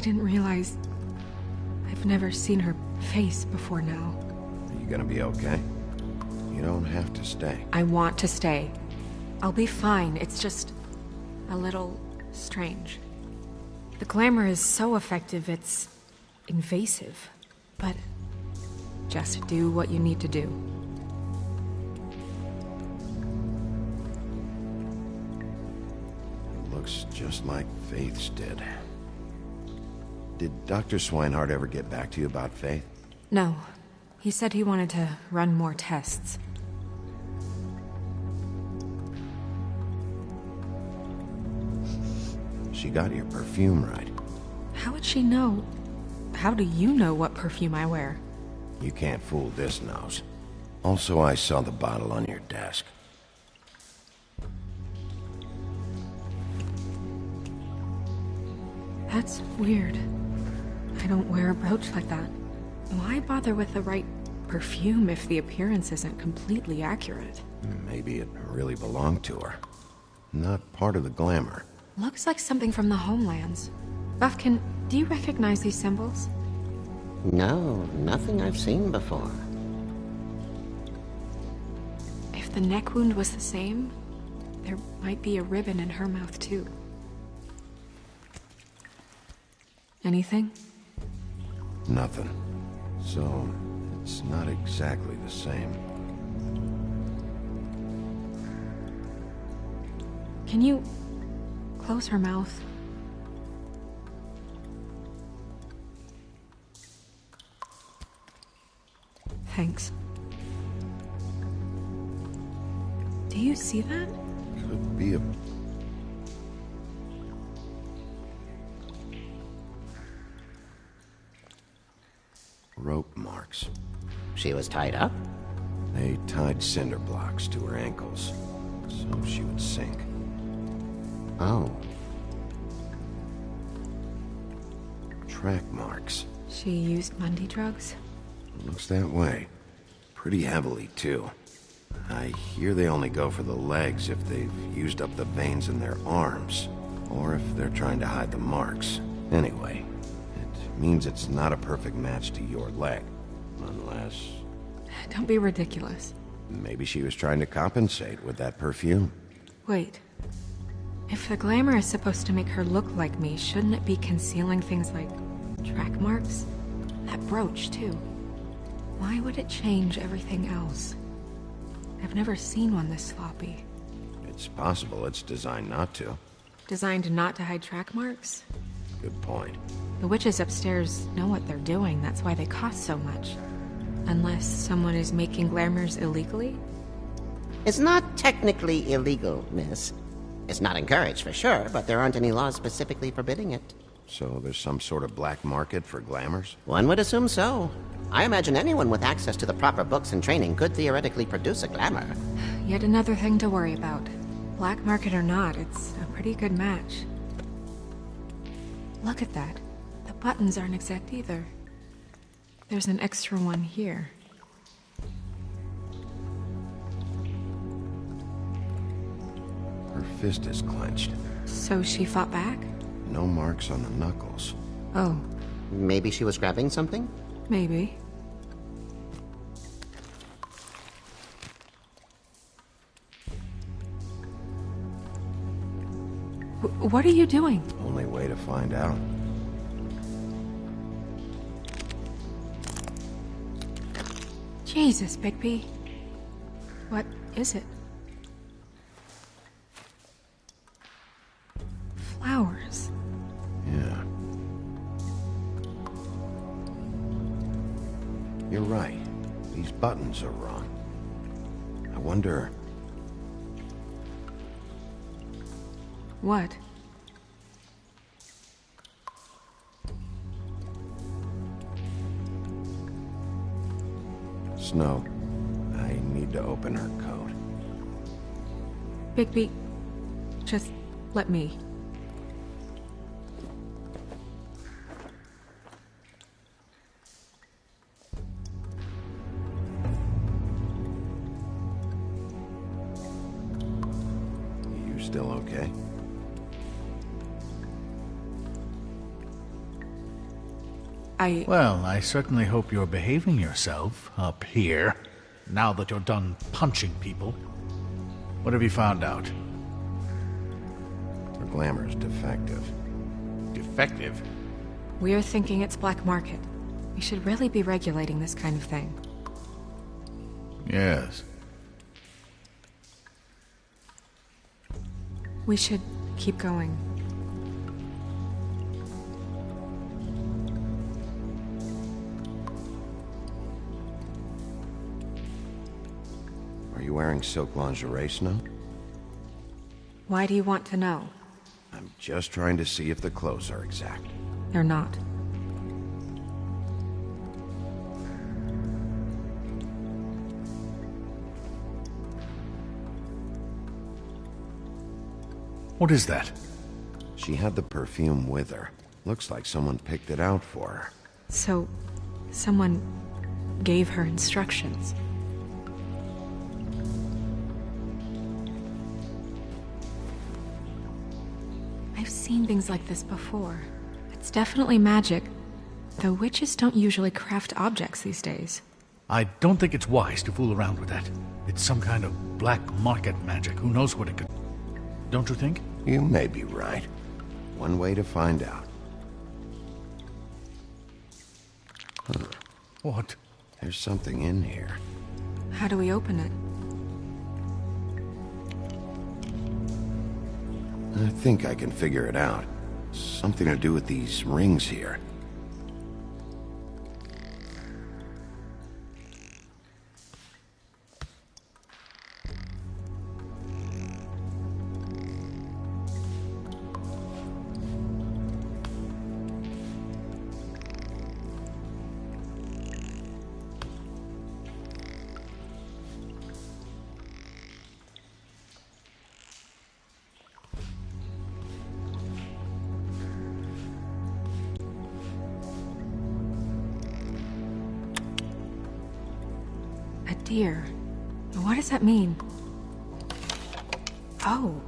didn't realize... I've never seen her face before now. Are you gonna be okay? You don't have to stay. I want to stay. I'll be fine, it's just... a little... strange. The glamour is so effective, it's... invasive. But... just do what you need to do. It looks just like Faith's did. Did Dr. Swinehart ever get back to you about Faith? No. He said he wanted to run more tests. She got your perfume right. How would she know? How do you know what perfume I wear? You can't fool this nose. Also, I saw the bottle on your desk. That's weird. I don't wear a brooch like that. Why bother with the right perfume if the appearance isn't completely accurate? Maybe it really belonged to her. Not part of the glamour. Looks like something from the Homelands. Buffkin, do you recognize these symbols? No, nothing I've seen before. If the neck wound was the same, there might be a ribbon in her mouth too. Anything? Nothing. So, it's not exactly the same. Can you close her mouth? Thanks. Do you see that? Could be a... rope marks. She was tied up? They tied cinder blocks to her ankles, so she would sink. Oh. Track marks. She used Mundy drugs? Looks that way. Pretty heavily, too. I hear they only go for the legs if they've used up the veins in their arms, or if they're trying to hide the marks. Anyway, it means it's not a perfect match to your leg. Unless... Don't be ridiculous. maybe she was trying to compensate with that perfume. Wait. If the glamour is supposed to make her look like me, shouldn't it be concealing things like track marks? That brooch, too. Why would it change everything else? I've never seen one this sloppy. It's possible it's designed not to. Designed not to hide track marks? Good point. The witches upstairs know what they're doing, that's why they cost so much. Unless someone is making glamours illegally? It's not technically illegal, miss. It's not encouraged for sure, but there aren't any laws specifically forbidding it. So there's some sort of black market for glamours? One would assume so. I imagine anyone with access to the proper books and training could theoretically produce a glamour. Yet another thing to worry about. Black market or not, it's a pretty good match. Look at that. The buttons aren't exact either. There's an extra one here. Her fist is clenched. So she fought back? No marks on the knuckles. Oh, Maybe she was grabbing something? maybe. What are you doing? Only way to find out. Jesus, Bigby. What is it? Flowers. Yeah. You're right. These buttons are wrong. I wonder... What? Snow, I need to open her coat. Bigby, just let me. You still okay? Well, I certainly hope you're behaving yourself up here, now that you're done punching people. What have you found out? Her glamour's defective. Defective? We're thinking it's black market. We should really be regulating this kind of thing. Yes. We should keep going. Are you wearing silk lingerie, Snow? Why do you want to know? I'm just trying to see if the clothes are exact. They're not. What is that? She had the perfume with her. Looks like someone picked it out for her. So, someone gave her instructions. I've seen things like this before. It's definitely magic, though witches don't usually craft objects these days. I don't think it's wise to fool around with that. It's some kind of black market magic. Who knows what it could... Don't you think? You may be right. One way to find out. Huh. What? There's something in here. How do we open it? I think I can figure it out. Something to do with these rings here. A deer. What does that mean? Oh.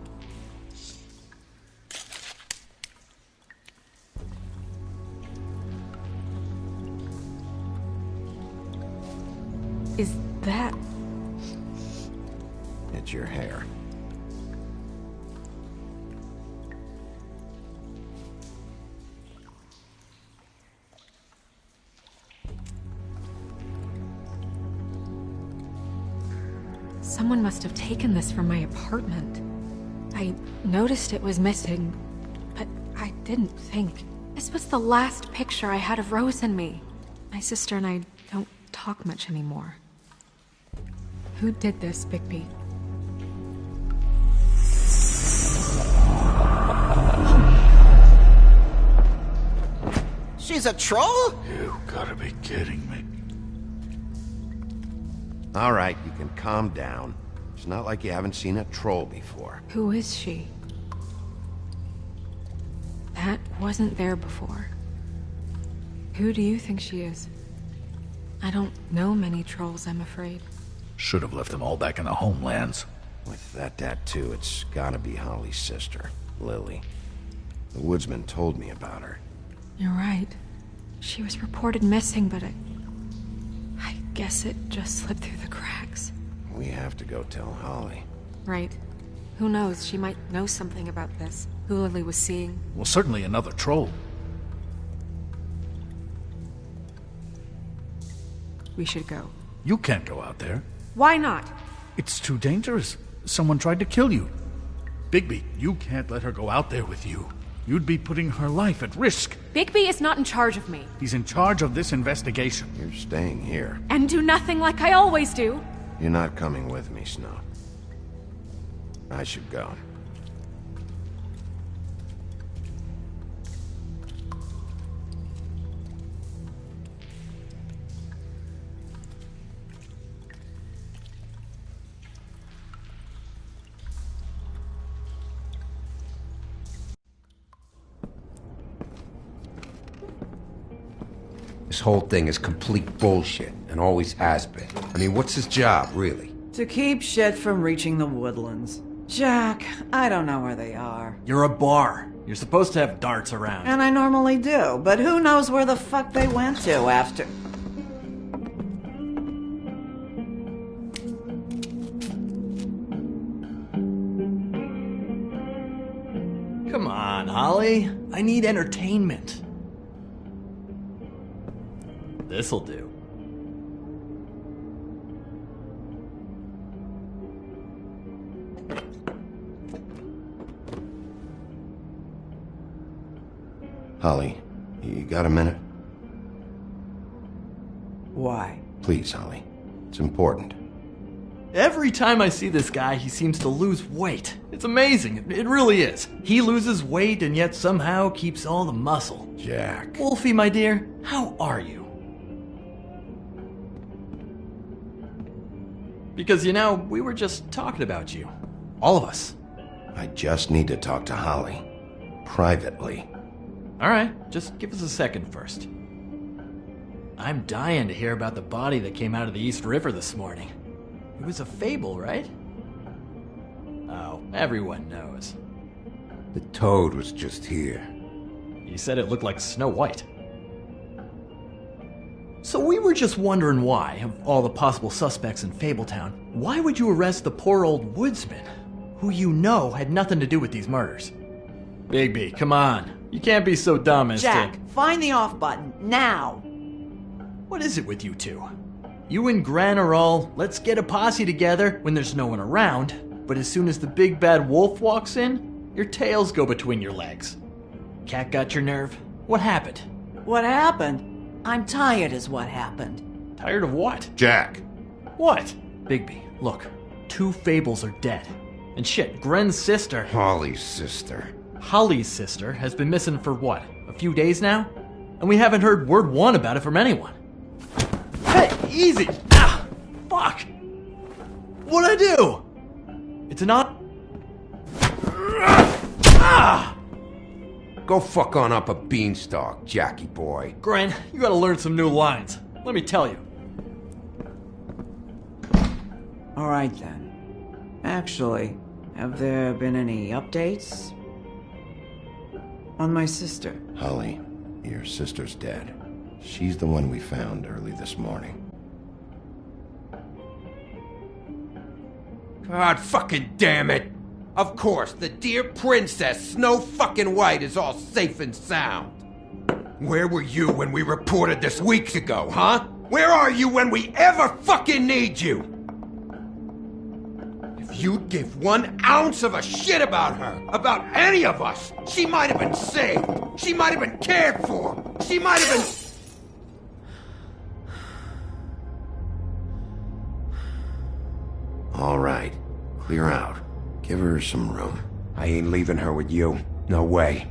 Is that... It's your hair. Someone must have taken this from my apartment. I noticed it was missing, but I didn't think. This was the last picture I had of Rose and me. My sister and I don't talk much anymore. Who did this, Bigby? She's a troll? You gotta be kidding me. All right, you can calm down. It's not like you haven't seen a troll before. Who is she? That wasn't there before. Who do you think she is? I don't know many trolls, I'm afraid. Should have left them all back in the homelands. With that tattoo, it's gotta be Holly's sister, Lily. The woodsman told me about her. You're right. She was reported missing, but I guess it just slipped through the cracks. We have to go tell Holly. Right. Who knows, she might know something about this. Who Lily was seeing. Well, certainly another troll. We should go. You can't go out there. Why not? It's too dangerous. Someone tried to kill you. Bigby, you can't let her go out there with you. You'd be putting her life at risk. Bigby is not in charge of me. He's in charge of this investigation. You're staying here. And do nothing like I always do. You're not coming with me, Snow. I should go. This whole thing is complete bullshit, and always has been. I mean, what's his job, really? To keep shit from reaching the woodlands. Jack, I don't know where they are. You're a bar. You're supposed to have darts around. And I normally do, but who knows where the fuck they went to after... Come on, Holly. I need entertainment. This'll do. Holly, you got a minute? Why? Please, Holly. It's important. Every time I see this guy, he seems to lose weight. It's amazing. It really is. He loses weight and yet somehow keeps all the muscle. Jack. Wolfie, my dear, how are you? Because, you know, we were just talking about you. All of us. I just need to talk to Holly. Privately. All right, just give us a second first. I'm dying to hear about the body that came out of the East River this morning. It was a fable, right? Oh, everyone knows. The toad was just here. You said it looked like Snow White. So we were just wondering why, of all the possible suspects in Fabletown, why would you arrest the poor old woodsman, who you know had nothing to do with these murders? Bigby, come on. You can't be so dumb as Jack, to... find the off button, now! What is it with you two? You and Gran are all, let's get a posse together when there's no one around, but as soon as the big bad wolf walks in, your tails go between your legs. Cat got your nerve? What happened? What happened? I'm tired is what happened. Tired of what? Jack! What? Bigby, look. 2 fables are dead. And shit, Gren's sister... Holly's sister. Holly's sister has been missing for what, a few days now? And we haven't heard word one about it from anyone. Hey, easy! Ah, fuck! What'd I do? It's not... Ah! Go fuck on up a beanstalk, Jackie boy. Gren, you gotta learn some new lines. Let me tell you. All right then. Actually, have there been any updates? On my sister. Holly, your sister's dead. She's the one we found early this morning. God fucking damn it! Of course, the dear princess, Snow fucking White, is all safe and sound. Where were you when we reported this weeks ago, huh? Where are you when we ever fucking need you? If you'd give 1 ounce of a shit about her, about any of us, she might have been saved. She might have been cared for. She might have been... All right. Clear out. Give her some room. I ain't leaving her with you. No way.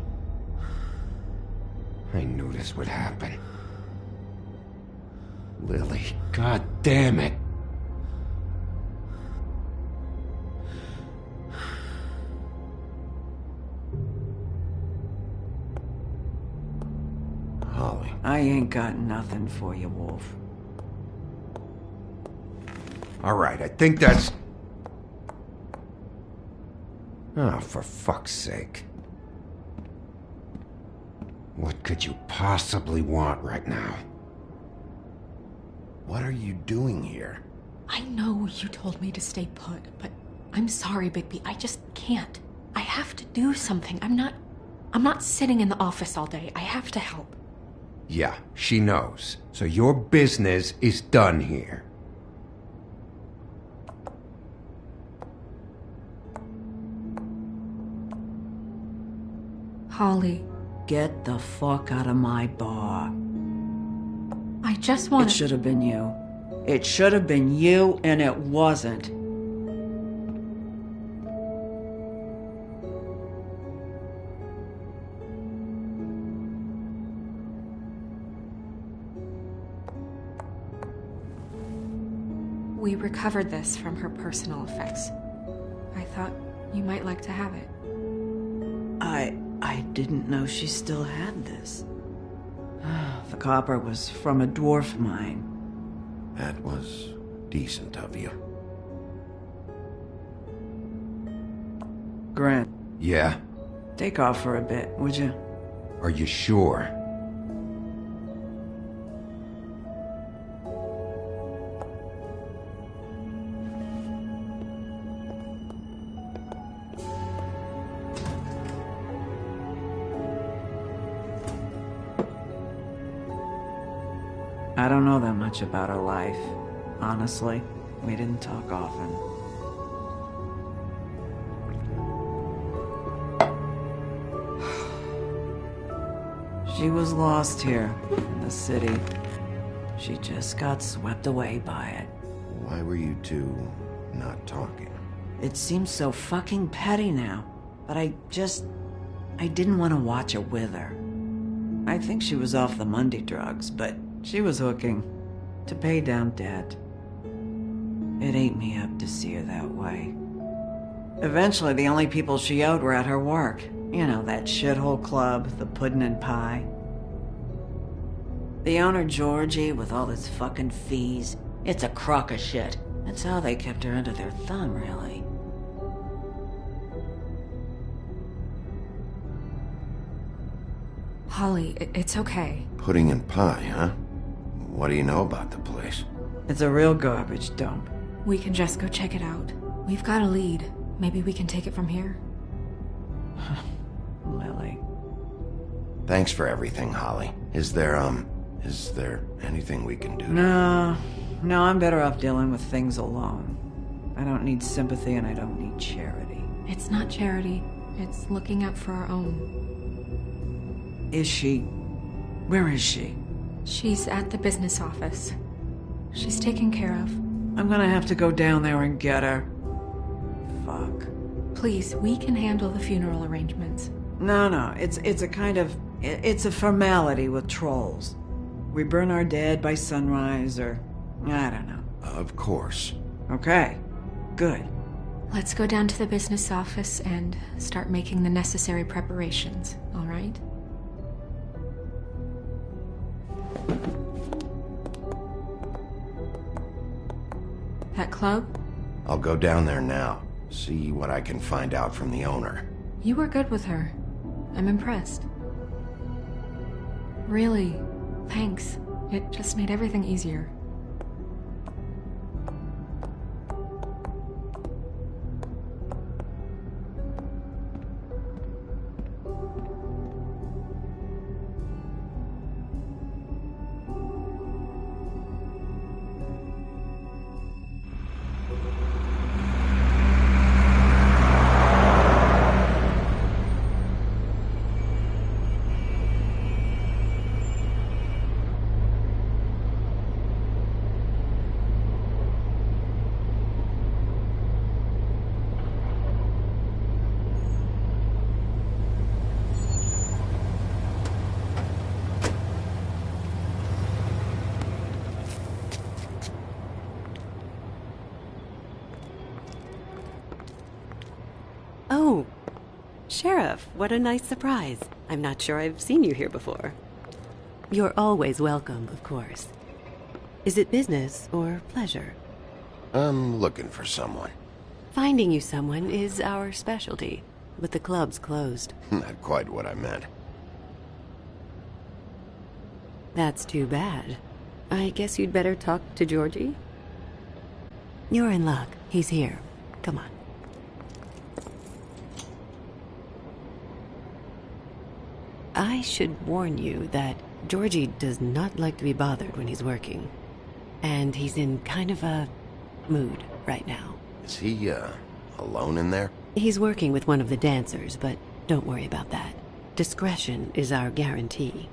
I knew this would happen. Lily, god damn it. Holly. I ain't got nothing for you, Wolf. All right, I think that's... Oh, for fuck's sake. What could you possibly want right now? What are you doing here? I know you told me to stay put, but I'm sorry, Bigby. I just can't. I have to do something. I'm not sitting in the office all day. I have to help. Yeah, she knows. So your business is done here. Holly, Get the fuck out of my bar. I just want It should have been you. It should have been you, and it wasn't. We recovered this from her personal effects. I thought you might like to have it. I didn't know she still had this. The copper was from a dwarf mine. That was decent of you. Grant, Yeah? Take off for a bit, would you? Are you sure? I don't know that much about her life. Honestly, we didn't talk often. She was lost here, in the city. She just got swept away by it. Why were you two not talking? It seems so fucking petty now, but I didn't want to watch it with her. I think she was off the Monday drugs, but she was hooking to pay down debt. It ate me up to see her that way. Eventually, the only people she owed were at her work. You know, that shithole club, the Puddin' and Pie. The owner, Georgie, with all his fucking fees, it's a crock of shit. That's how they kept her under their thumb, really. Holly, it's okay. Pudding and pie, huh? What do you know about the place? It's a real garbage dump. We can just go check it out. We've got a lead. Maybe we can take it from here. Lily. Thanks for everything, Holly. Is there anything we can do? No, I'm better off dealing with things alone. I don't need sympathy and I don't need charity. It's not charity. It's looking out for our own. Where is she? She's at the business office. She's taken care of. I'm gonna have to go down there and get her. Fuck. Please, we can handle the funeral arrangements. No, it's a formality with trolls. We burn our dead by sunrise, or I don't know. Of course. Okay, good. Let's go down to the business office and start making the necessary preparations, all right? That club? I'll go down there now. See what I can find out from the owner. You were good with her. I'm impressed. Really, thanks. It just made everything easier. Oh, Sheriff, what a nice surprise. I'm not sure I've seen you here before. You're always welcome, of course. Is it business or pleasure? I'm looking for someone. Finding you someone is our specialty, but the club's closed. Not quite what I meant. That's too bad. I guess you'd better talk to Georgie? You're in luck. He's here. Come on. I should warn you that Georgie does not like to be bothered when he's working. And he's in kind of a mood right now. Is he, alone in there? He's working with one of the dancers, but don't worry about that. Discretion is our guarantee.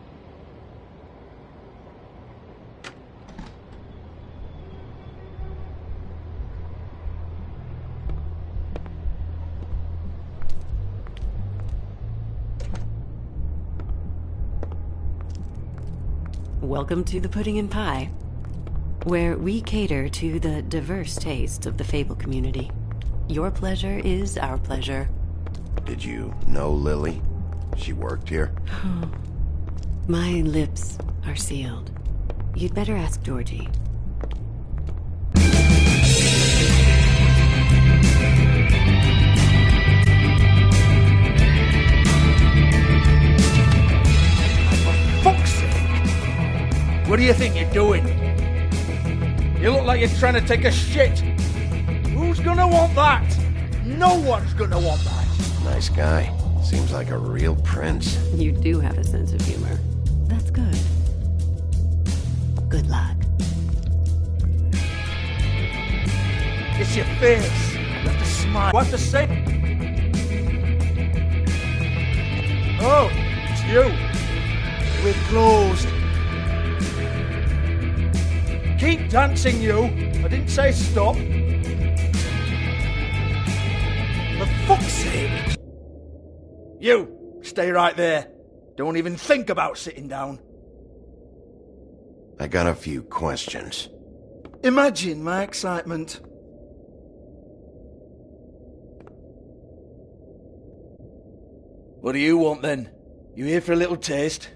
Welcome to the Pudding and Pie, where we cater to the diverse tastes of the Fable community. Your pleasure is our pleasure. Did you know Lily? She worked here? My lips are sealed. You'd better ask Georgie. do you think you're doing? You look like you're trying to take a shit. Who's gonna want that? No one's gonna want that. Nice guy. Seems like a real prince. You do have a sense of humor. That's good. Good luck. It's your face. You have to smile. You have to say... Oh, it's you. We're closed. Keep dancing, you. I didn't say stop. For fuck's sake. You, stay right there. Don't even think about sitting down. I got a few questions. Imagine my excitement. What do you want then? You here for a little taste?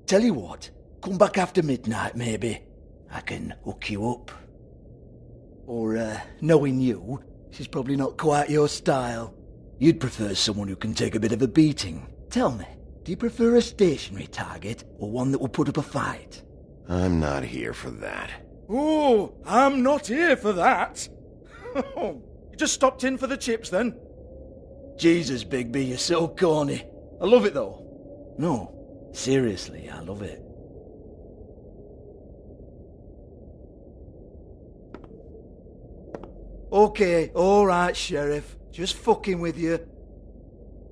Tell you what, come back after midnight maybe. I can hook you up. Or, knowing you, she's probably not quite your style. You'd prefer someone who can take a bit of a beating. Tell me, do you prefer a stationary target or one that will put up a fight? I'm not here for that. Oh, I'm not here for that. You just stopped in for the chips then? Jesus, Bigby, you're so corny. I love it though. No, seriously, I love it. Okay, alright, Sheriff. Just fucking with you.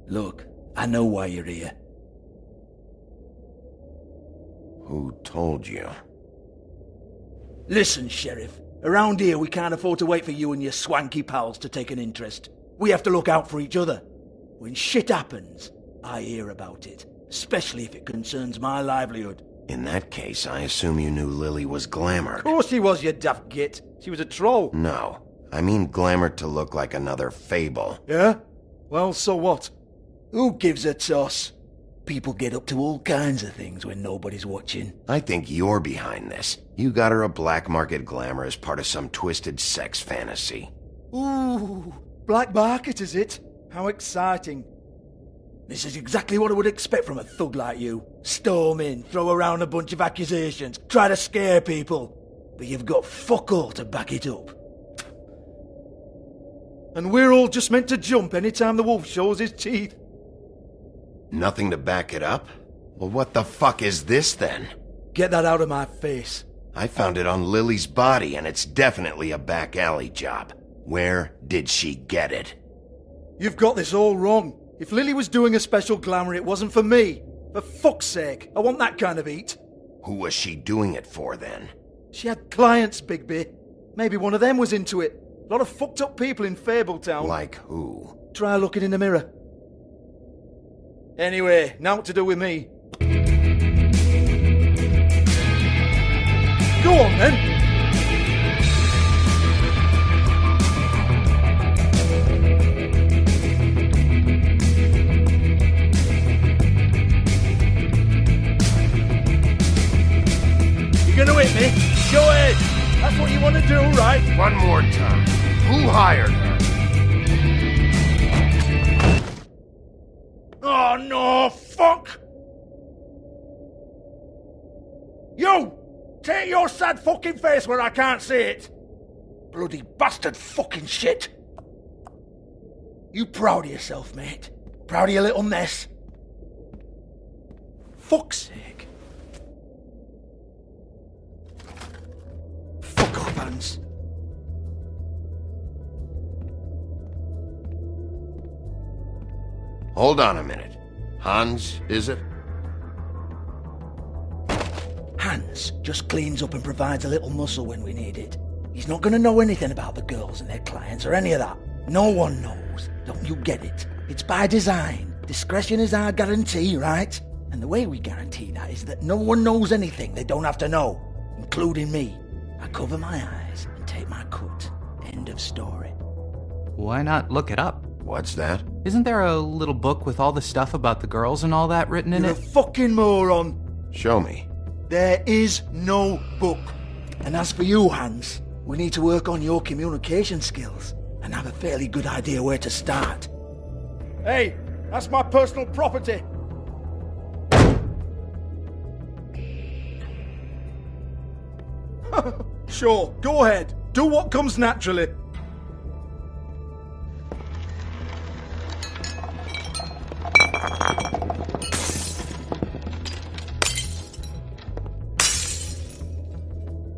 Look, I know why you're here. Who told you? Listen, Sheriff. Around here we can't afford to wait for you and your swanky pals to take an interest. We have to look out for each other. When shit happens, I hear about it. Especially if it concerns my livelihood. In that case, I assume you knew Lily was glamored. Of course she was, you daft git. She was a troll. No. I mean glamored to look like another fable. Yeah? Well, so what? Who gives a toss? People get up to all kinds of things when nobody's watching. I think you're behind this. You got her a black market glamour as part of some twisted sex fantasy. Ooh, black market is it? How exciting. This is exactly what I would expect from a thug like you. Storm in, throw around a bunch of accusations, try to scare people. But you've got fuck all to back it up. And we're all just meant to jump any time the wolf shows his teeth. Nothing to back it up? Well, what the fuck is this then? Get that out of my face. I found it on Lily's body, and it's definitely a back alley job. Where did she get it? You've got this all wrong. If Lily was doing a special glamour, it wasn't for me. For fuck's sake, I want that kind of eat. Who was she doing it for, then? She had clients, Bigby. Maybe one of them was into it. A lot of fucked up people in Fabletown. Like who? Try looking in the mirror. Anyway, now what to do with me? Go on, then. You're gonna hit me? Go ahead. That's what you want to do, right? One more time. Who hired her? Oh, no, fuck! You! Take your sad fucking face where I can't see it! Bloody bastard fucking shit! You proud of yourself, mate? Proud of your little mess? Fuck's sake. Fuck off, Hans. Hold on a minute. Hans, is it? Hans just cleans up and provides a little muscle when we need it. He's not going to know anything about the girls and their clients or any of that. No one knows. Don't you get it? It's by design. Discretion is our guarantee, right? And the way we guarantee that is that no one knows anything they don't have to know, including me. I cover my eyes and take my cut. End of story. Why not look it up? What's that? Isn't there a little book with all the stuff about the girls and all that written in You're it? a fucking moron. Show me. There is no book. And as for you, Hans, we need to work on your communication skills and have a fairly good idea where to start. Hey, that's my personal property. Sure, go ahead. Do what comes naturally.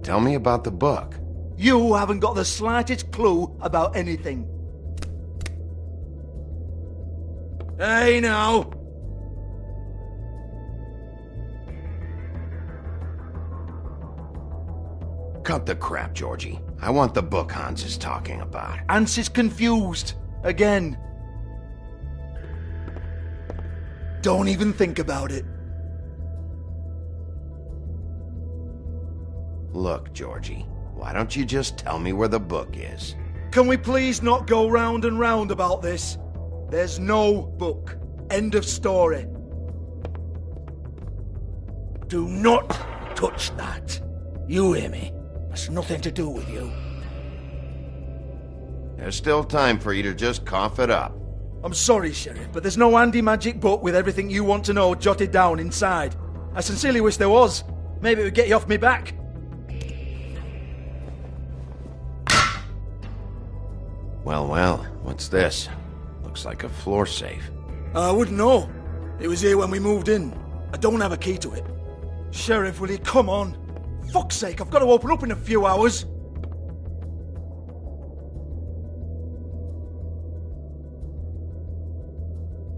Tell me about the book. You haven't got the slightest clue about anything. Hey, now. Cut the crap, Georgie. I want the book Hans is talking about. Hans is confused. Again. Don't even think about it. Look, Georgie, why don't you just tell me where the book is? Can we please not go round and round about this? There's no book. End of story. Do not touch that. You hear me? That's nothing to do with you. There's still time for you to just cough it up. I'm sorry, Sheriff, but there's no handy magic book with everything you want to know jotted down inside. I sincerely wish there was. Maybe it would get you off me back. Well, what's this? Looks like a floor safe. I wouldn't know. It was here when we moved in. I don't have a key to it. Sheriff, will you come on? Fuck's sake, I've got to open up in a few hours.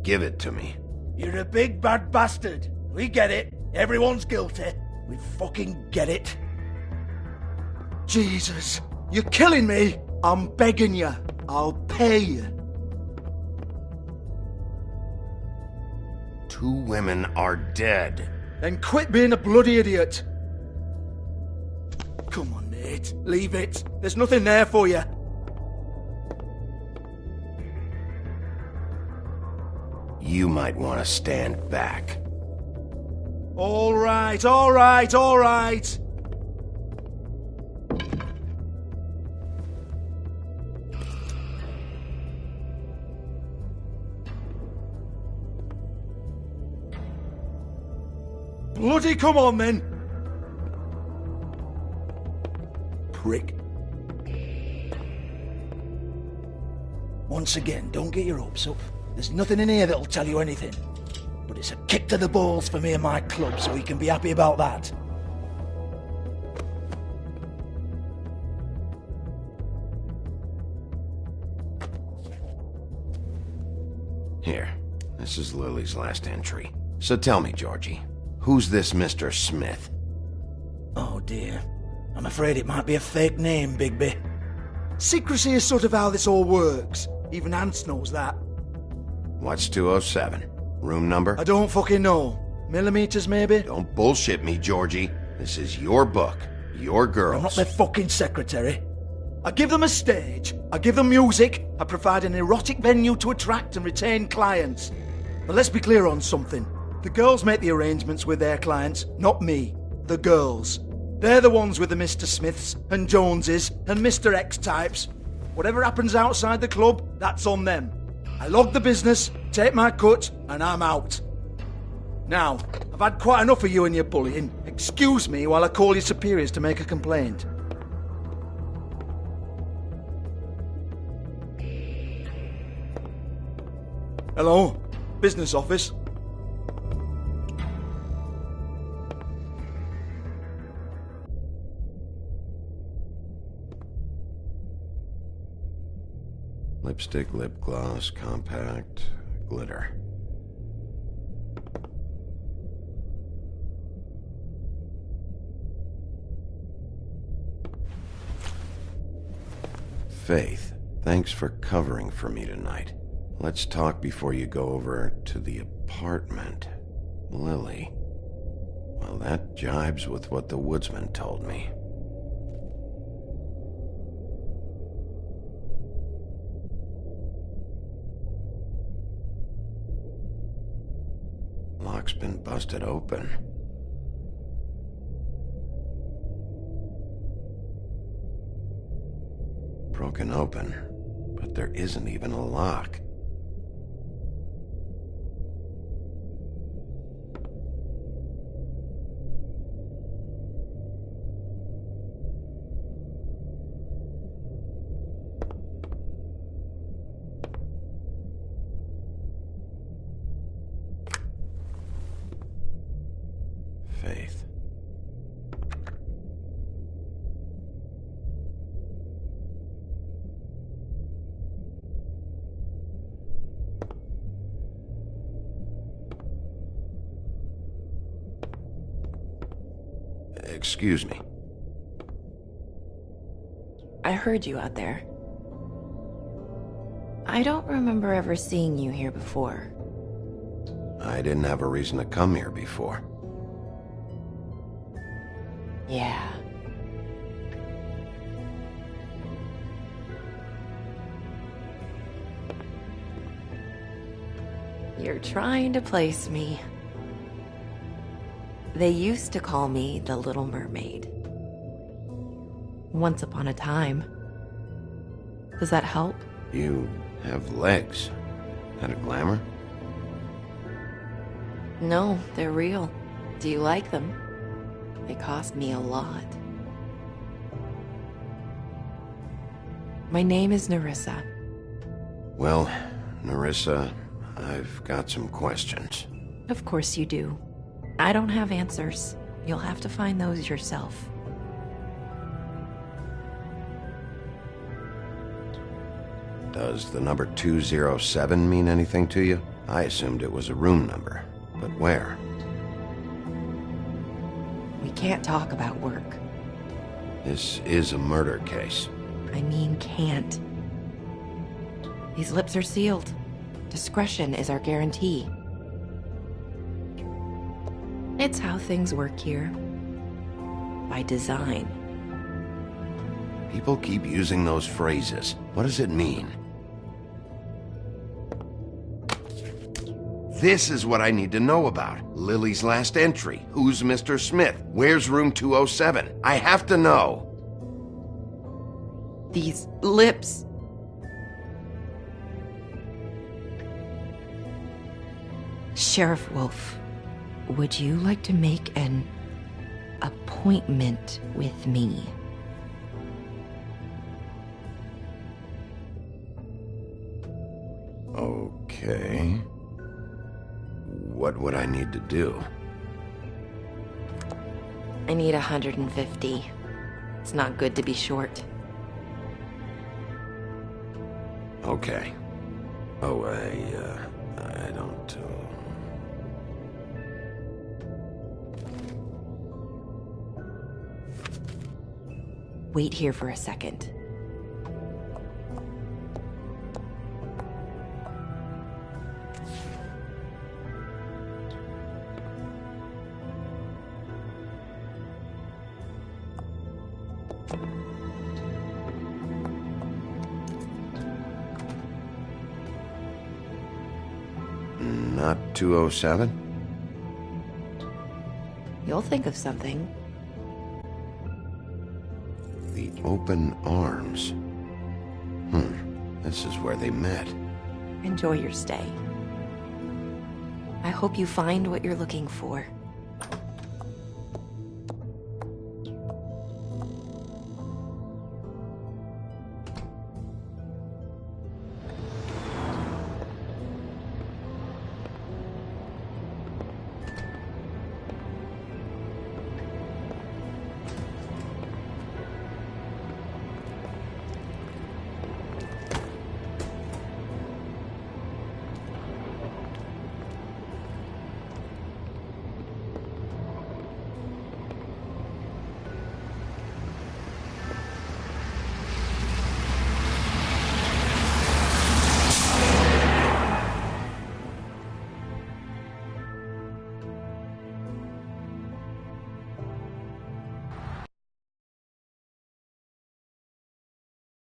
Give it to me. You're a big bad bastard. We get it. Everyone's guilty. We fucking get it. Jesus, you're killing me. I'm begging you. I'll pay you. 2 women are dead. Then quit being a bloody idiot. Come on, Nate. Leave it. There's nothing there for you. You might want to stand back. All right, all right, all right. Bloody come on, then. Prick. Once again, don't get your hopes up. There's nothing in here that'll tell you anything. But it's a kick to the balls for me and my club, so we can be happy about that. Here, this is Lily's last entry. So tell me, Georgie, who's this Mr. Smith? Oh dear. I'm afraid it might be a fake name, Bigby. Secrecy is sort of how this all works. Even Hans knows that. What's 207? Room number? I don't fucking know. Millimeters, maybe? Don't bullshit me, Georgie. This is your book. Your girls. I'm not their fucking secretary. I give them a stage. I give them music. I provide an erotic venue to attract and retain clients. But let's be clear on something. The girls make the arrangements with their clients, not me. The girls. They're the ones with the Mr. Smiths and Joneses and Mr. X types. Whatever happens outside the club, that's on them. I log the business, take my cut, and I'm out. Now, I've had quite enough of you and your bullying. Excuse me while I call your superiors to make a complaint. Hello? Business office? Lipstick, lip gloss, compact, glitter. Faith, thanks for covering for me tonight. Let's talk before you go over to the apartment. Lily. Well, that jibes with what the woodsman told me. Lock's been busted open. Broken open, but there isn't even a lock. Excuse me. I heard you out there. I don't remember ever seeing you here before. I didn't have a reason to come here before. Yeah. You're trying to place me. They used to call me the Little Mermaid. Once upon a time. Does that help? You have legs. That a glamour? No, they're real. Do you like them? They cost me a lot. My name is Nerissa. Well, Nerissa, I've got some questions. Of course you do. I don't have answers. You'll have to find those yourself. Does the number 207 mean anything to you? I assumed it was a room number, but where? We can't talk about work. This is a murder case. I mean can't. These lips are sealed. Discretion is our guarantee. It's how things work here. By design. People keep using those phrases. What does it mean? This is what I need to know about. Lily's last entry. Who's Mr. Smith? Where's room 207? I have to know. These lips. Sheriff Wolf, would you like to make an appointment with me? Okay. What would I need to do? I need 150. It's not good to be short. Okay. Oh, I don't... Wait here for a second. Not 207? You'll think of something. The open arms. This is where they met. Enjoy your stay. I hope you find what you're looking for.